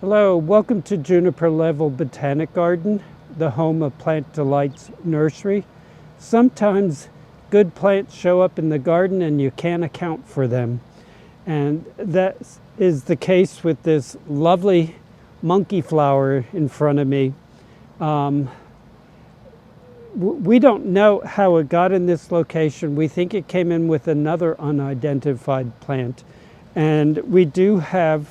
Hello, welcome to Juniper Level Botanic Garden, the home of Plant Delights Nursery. Sometimes good plants show up in the garden and you can't account for them. And that is the case with this lovely monkeyflower in front of me. We don't know how it got in this location. We think it came in with another unidentified plant. And we do have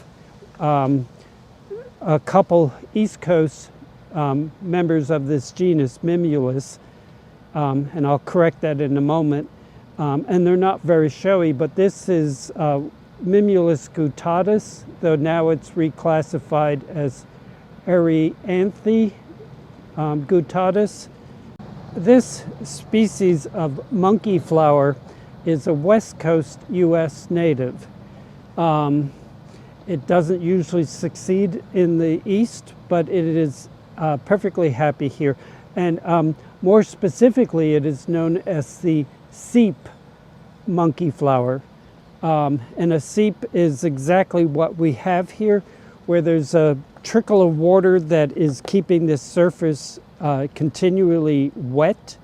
a couple East Coast members of this genus, Mimulus, and I'll correct that in a moment. And they're not very showy, but this is Mimulus guttatus, though now it's reclassified as Erythranthe guttatus. This species of monkeyflower is a West Coast U.S. native. It doesn't usually succeed in the East, but it is perfectly happy here. And more specifically, it is known as the Seep Monkeyflower. And a seep is exactly what we have here, where there's a trickle of water that is keeping this surface continually wet.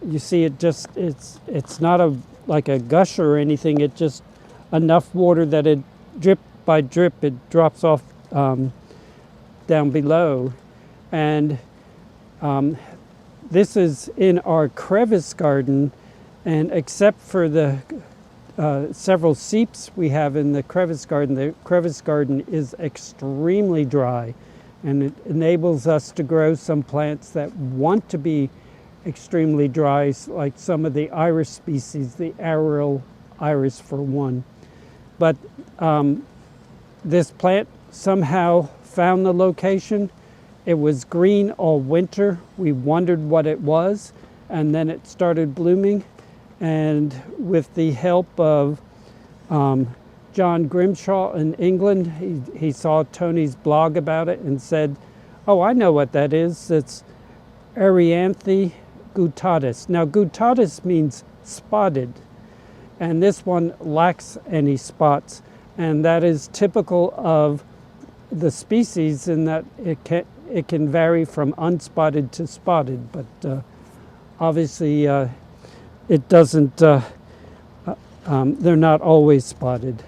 You see it's not like a gusher or anything, it's just enough water that it drip by drip, it drops off down below. And this is in our crevice garden, and except for the several seeps we have in the crevice garden is extremely dry, and it enables us to grow some plants that want to be extremely dry, like some of the iris species, the aerial iris for one. But this plant somehow found the location. It was green all winter. We wondered what it was, and then it started blooming. And with the help of John Grimshaw in England, he saw Tony's blog about it and said, "Oh, I know what that is. It's Erythranthe guttatus." Now, guttatus means spotted, and this one lacks any spots. And that is typical of the species in that it can vary from unspotted to spotted, but obviously it doesn't, they're not always spotted.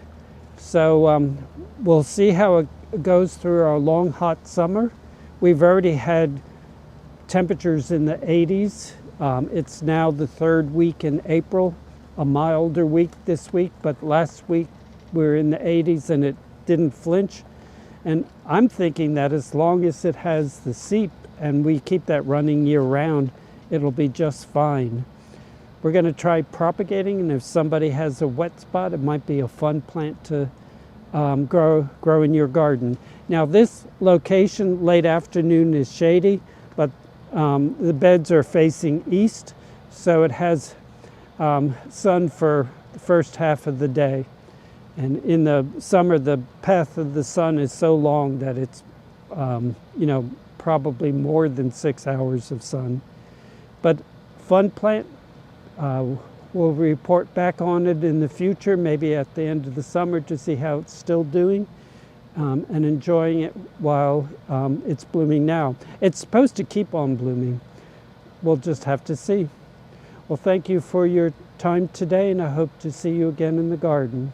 So we'll see how it goes through our long hot summer. We've already had temperatures in the 80s. It's now the third week in April, a milder week this week, but last week we're in the 80s and it didn't flinch. And I'm thinking that as long as it has the seep and we keep that running year round, it'll be just fine. We're going to try propagating, and if somebody has a wet spot, it might be a fun plant to grow in your garden. Now, this location, late afternoon, is shady, but the beds are facing east, so it has sun for the first half of the day. And in the summer, the path of the sun is so long that it's, probably more than 6 hours of sun. But fun plant. We'll report back on it in the future, maybe at the end of the summer, to see how it's still doing, and enjoying it while it's blooming now. It's supposed to keep on blooming. We'll just have to see. Well, thank you for your time today, and I hope to see you again in the garden.